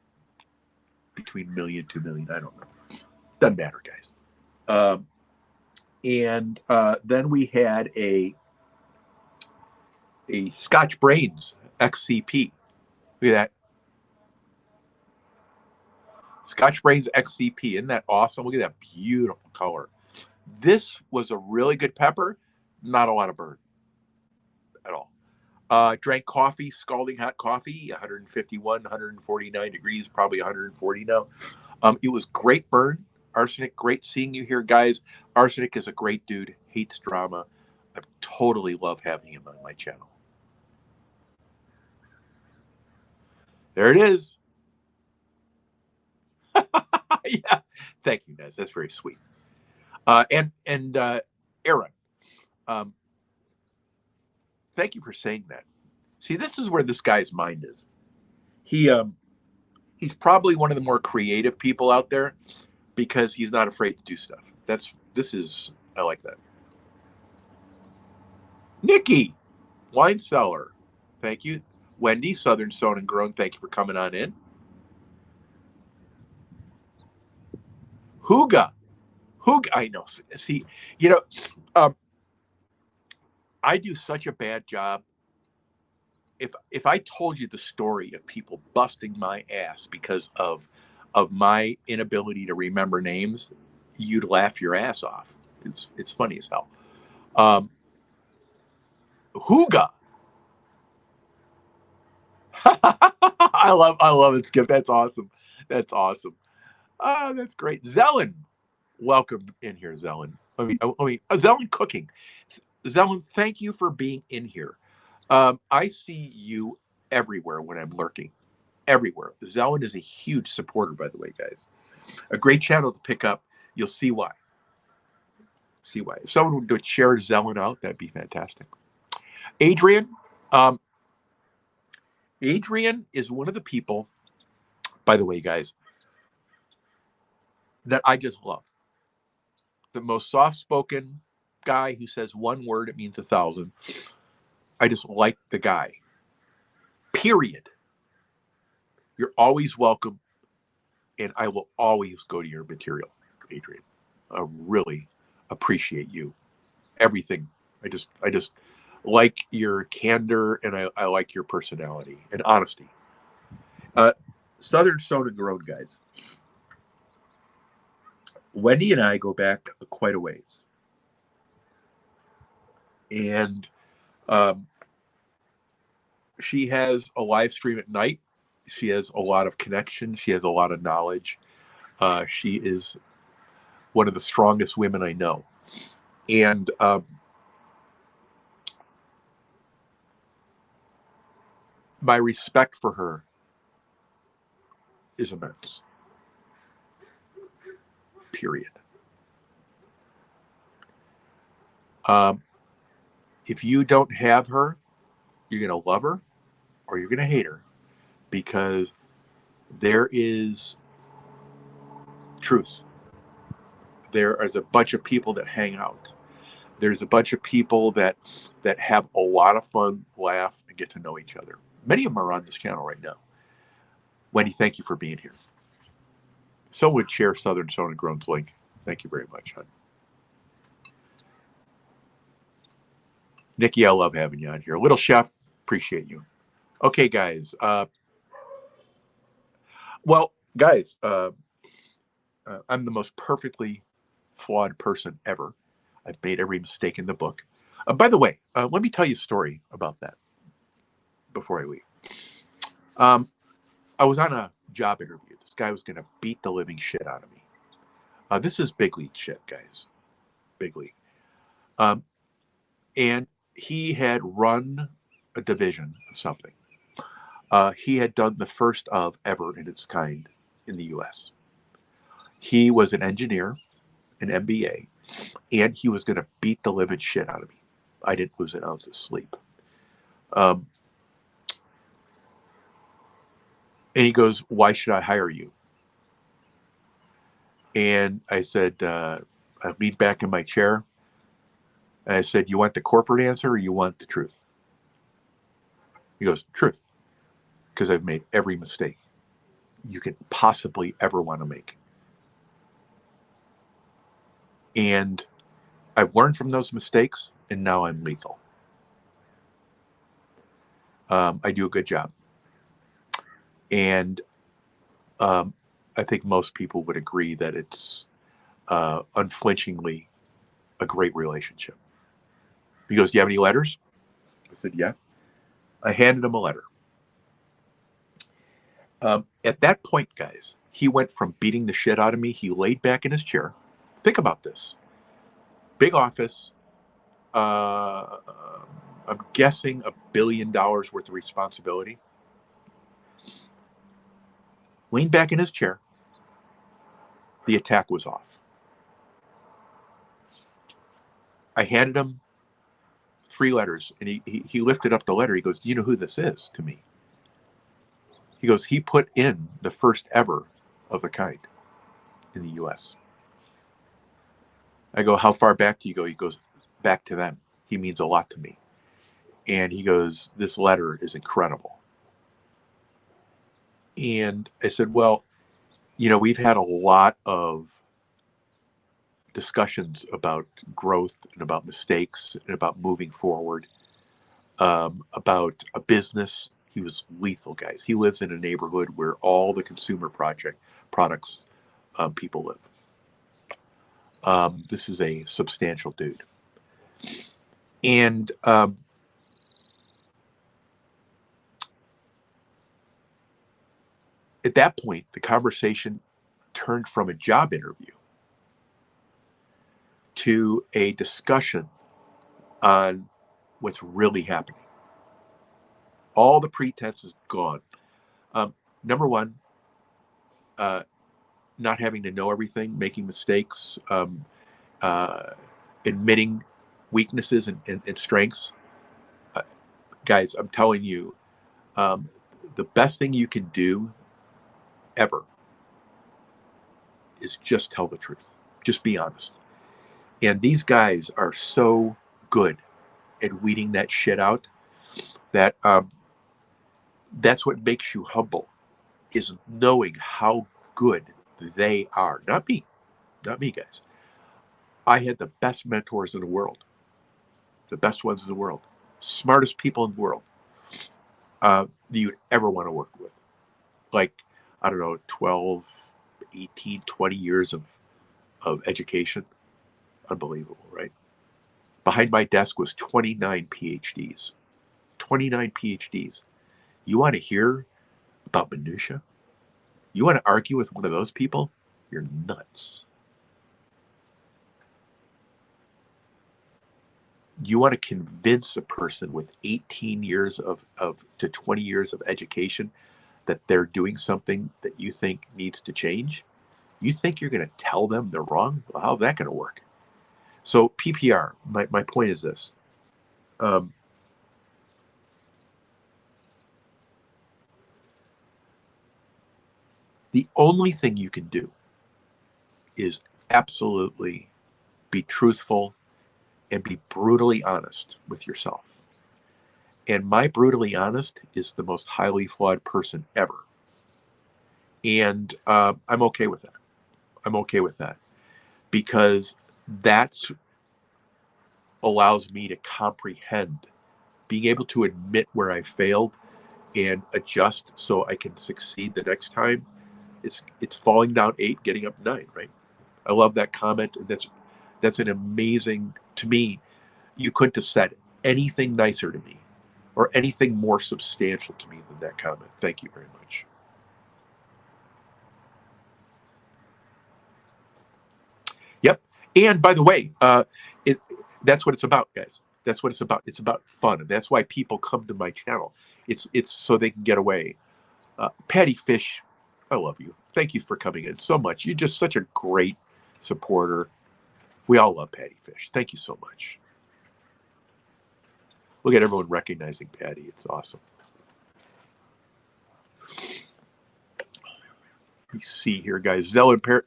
between million, 2 million, I don't know. Doesn't matter, guys. And then we had a Scotch Brains XCP. Look at that. Scotch Brains XCP. Isn't that awesome? Look at that beautiful color. This was a really good pepper. Not a lot of burn at all. Drank coffee, scalding hot coffee, 151, 149 degrees, probably 140 now. It was great burn. Arsenic, great seeing you here, guys. Arsenic is a great dude, hates drama. I totally love having him on my channel. There it is. Yeah. Thank you, Nez. That's very sweet. And Aaron, thank you for saying that. See, this is where this guy's mind is. He's probably one of the more creative people out there because he's not afraid to do stuff. I like that. Nikki, wine cellar. Thank you. Wendy, Southern Sown and Grown, thank you for coming on in. Huga, I know. See, I do such a bad job. If I told you the story of people busting my ass because of my inability to remember names, you'd laugh your ass off. It's funny as hell. Um, Huga. I love it, Skip. That's awesome. That's awesome. Ah, that's great. Zelen, welcome in here, Zelen. Zelen cooking. Zelen, thank you for being in here. I see you everywhere when I'm lurking. Everywhere. Zelen is a huge supporter, by the way, guys. A great channel to pick up. You'll see why. See why. If someone would share Zelen out, that'd be fantastic. Adrian, um, Adrian is one of the people, by the way, guys, that I just love. The most soft-spoken guy who says one word, it means 1,000. I just like the guy. Period. You're always welcome, and I will always go to your material, Adrian. I really appreciate you. Everything. I just like your candor, and I like your personality and honesty. Southern Soda Grown, guys. Wendy and I go back quite a ways. And she has a live stream at night. She has a lot of connection. She has a lot of knowledge. She is one of the strongest women I know. And my respect for her is immense. Period. If you don't have her, you're going to love her or you're going to hate her, because there is truth. There is a bunch of people that hang out. There's a bunch of people that have a lot of fun, laugh, and get to know each other. Many of them are on this channel right now. Wendy, thank you for being here. Someone would share Southern Soda Grown's link. Thank you very much, hon. Nikki, I love having you on here. Little Chef, appreciate you. Okay, guys. Well, guys, I'm the most perfectly flawed person ever. I've made every mistake in the book. By the way, let me tell you a story about that before I leave. I was on a job interview. This guy was going to beat the living shit out of me. This is big league shit, guys. Big league. And he had run a division of something. He had done the first of ever in its kind in the U.S. He was an engineer, an MBA, and he was going to beat the living shit out of me. I didn't lose an ounce of sleep. And he goes, "Why should I hire you?" And I said, I leaned back in my chair, and I said, "You want the corporate answer or you want the truth?" He goes, "Truth, because I've made every mistake you could possibly ever want to make. And I've learned from those mistakes, and now I'm lethal. I do a good job." And I think most people would agree that it's unflinchingly a great relationship. He goes, "Do you have any letters?" I said, "Yeah." I handed him a letter. At that point, guys, he went from beating the shit out of me. He laid back in his chair. Think about this. Big office. I'm guessing $1 billion worth of responsibility. Leaned back in his chair. The attack was off. I handed him 3 letters, and he lifted up the letter. He goes, "Do you know who this is?" to me. He goes, "He put in the first ever of the kind in the U.S." I go, "How far back do you go?" He goes, "Back to them. He means a lot to me." And he goes, "This letter is incredible." And I said, "Well, we've had a lot of discussions about growth and about mistakes and about moving forward, about a business. He was lethal, guys. He lives in a neighborhood where all the consumer products people live. This is a substantial dude. And at that point, the conversation turned from a job interview to a discussion on what's really happening. All the pretense is gone. Number one, not having to know everything, making mistakes, admitting weaknesses and strengths. Guys, I'm telling you, the best thing you can do ever is just tell the truth. Just be honest. And these guys are so good at weeding that shit out that that's what makes you humble, is knowing how good they are. Not me, guys. I had the best mentors in the world, the best ones in the world, smartest people in the world that you'd ever want to work with. Like, I don't know, 12, 18, 20 years of education. Unbelievable, right? Behind my desk was 29 PhDs. 29 PhDs. You want to hear about minutia? You want to argue with one of those people? You're nuts. You want to convince a person with 18 years to 20 years of education that they're doing something that you think needs to change? You think you're going to tell them they're wrong? Well, how's that going to work? So PPR, my point is this. The only thing you can do is absolutely be truthful and be brutally honest with yourself. And my brutally honest is the most highly flawed person ever. And I'm okay with that. I'm okay with that because that allows me to comprehend, being able to admit where I failed and adjust so I can succeed the next time. It's falling down 8, getting up 9, right? I love that comment. That's an amazing, to me, you couldn't have said anything nicer to me or anything more substantial to me than that comment. Thank you very much. Yep. And by the way, that's what it's about, guys. That's what it's about. It's about fun. And that's why people come to my channel. It's so they can get away. Patty Fish, I love you. Thank you for coming in so much. You're just such a great supporter. We all love Patty Fish. Thank you so much. Look at everyone recognizing Patty. It's awesome. Let me see here, guys. Zellen Parrot,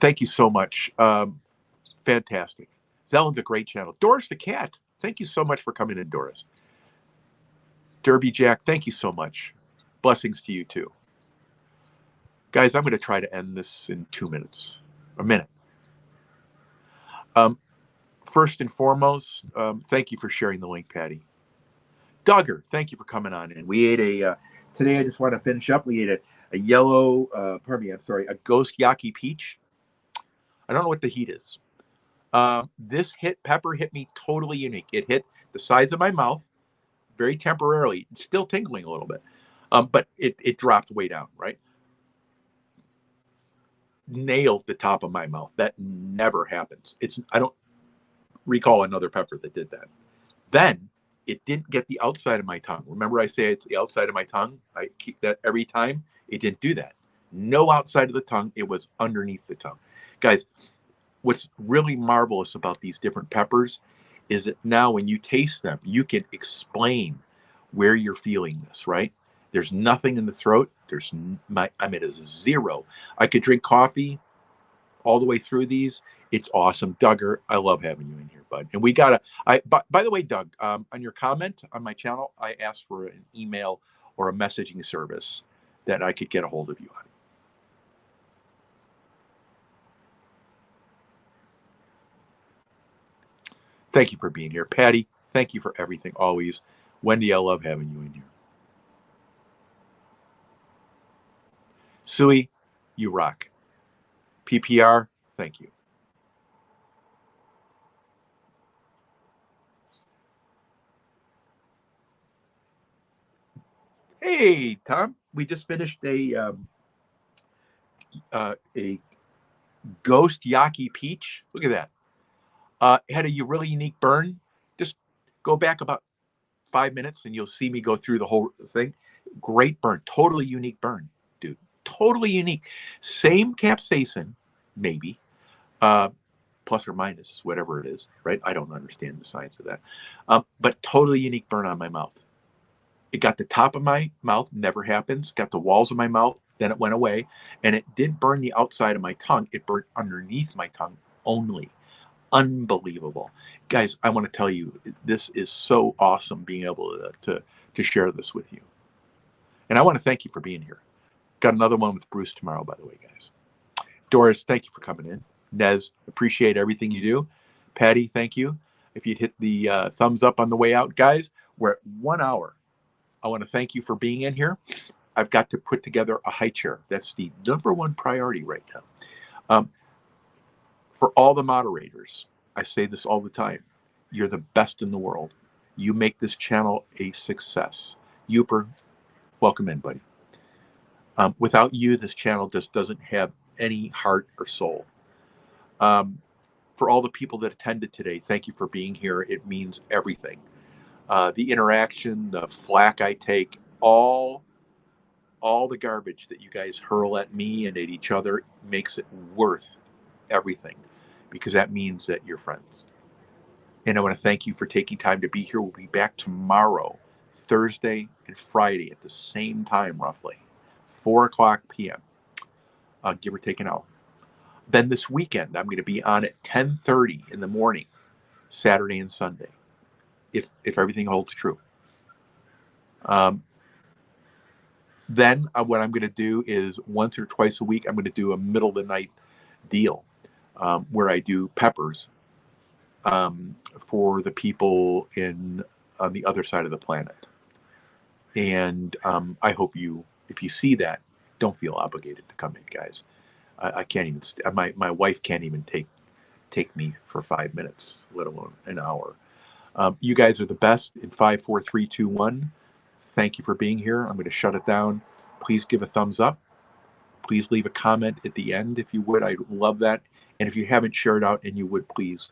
thank you so much. Fantastic. Zellen's a great channel. Doris the Cat, thank you so much for coming in, Doris. Derby Jack, thank you so much. Blessings to you too. Guys, I'm going to try to end this in 2 minutes. A minute. First and foremost, thank you for sharing the link, Patty. Duggar, thank you for coming on in. We ate today I just want to finish up. We ate a yellow, a ghost Yaki peach. I don't know what the heat is. This pepper hit me totally unique. It hit the size of my mouth very temporarily. It's still tingling a little bit, but it dropped way down, right? Nailed the top of my mouth. That never happens. I don't recall another pepper that did that. Then it didn't get the outside of my tongue. Remember I say it's the outside of my tongue? I keep that every time. It didn't do that. No outside of the tongue. It was underneath the tongue. Guys, what's really marvelous about these different peppers is that now when you taste them, you can explain where you're feeling this, right? There's nothing in the throat. I'm at a 0. I could drink coffee all the way through these. It's awesome. Duggar, I love having you in here, bud. And by the way, Doug, on your comment on my channel, I asked for an email or a messaging service that I could get a hold of you on. Thank you for being here. Patty, thank you for everything always. Wendy, I love having you in here. Sui, you rock. PPR, thank you. Hey, Tom, we just finished a ghost Yaki peach. Look at that. It had a really unique burn. Just go back about 5 minutes and you'll see me go through the whole thing. Great burn, totally unique burn, dude. Totally unique. Same capsaicin, maybe, plus or minus, whatever it is, right? I don't understand the science of that. But totally unique burn on my mouth. It got the top of my mouth, never happens, got the walls of my mouth, then it went away. And it did burn the outside of my tongue. It burnt underneath my tongue only. Unbelievable. Guys, I want to tell you, this is so awesome being able to share this with you. And I want to thank you for being here. Got another one with Bruce tomorrow, by the way, guys. Doris, thank you for coming in. Nez, appreciate everything you do. Patty, thank you. If you'd hit the thumbs up on the way out, guys, we're at 1 hour. I want to thank you for being in here. I've got to put together a high chair. That's the #1 priority right now. For all the moderators, I say this all the time. You're the best in the world. You make this channel a success. Uper, welcome in, buddy. Without you, this channel just doesn't have any heart or soul. For all the people that attended today, thank you for being here. It means everything. The interaction, the flack I take, all the garbage that you guys hurl at me and at each other makes it worth everything, because that means that you're friends. And I want to thank you for taking time to be here. We'll be back tomorrow, Thursday and Friday at the same time, roughly 4:00 p.m., give or take an hour. Then this weekend, I'm going to be on at 10:30 in the morning, Saturday and Sunday, if everything holds true. Then what I'm going to do is once or twice a week, I'm going to do a middle of the night deal where I do peppers for the people on the other side of the planet. And I hope if you see that, don't feel obligated to come in, guys. I can't even. My wife can't even take me for 5 minutes, let alone an hour. You guys are the best. In 5, 4, 3, 2, 1. Thank you for being here. I'm going to shut it down. Please give a thumbs up. Please leave a comment at the end if you would. I'd love that. And if you haven't shared out and you would, please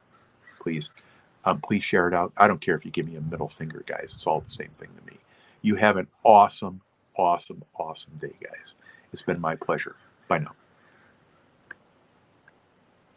share it out. I don't care if you give me a middle finger, guys. It's all the same thing to me. You have an awesome, awesome, awesome day, guys. It's been my pleasure. Bye now.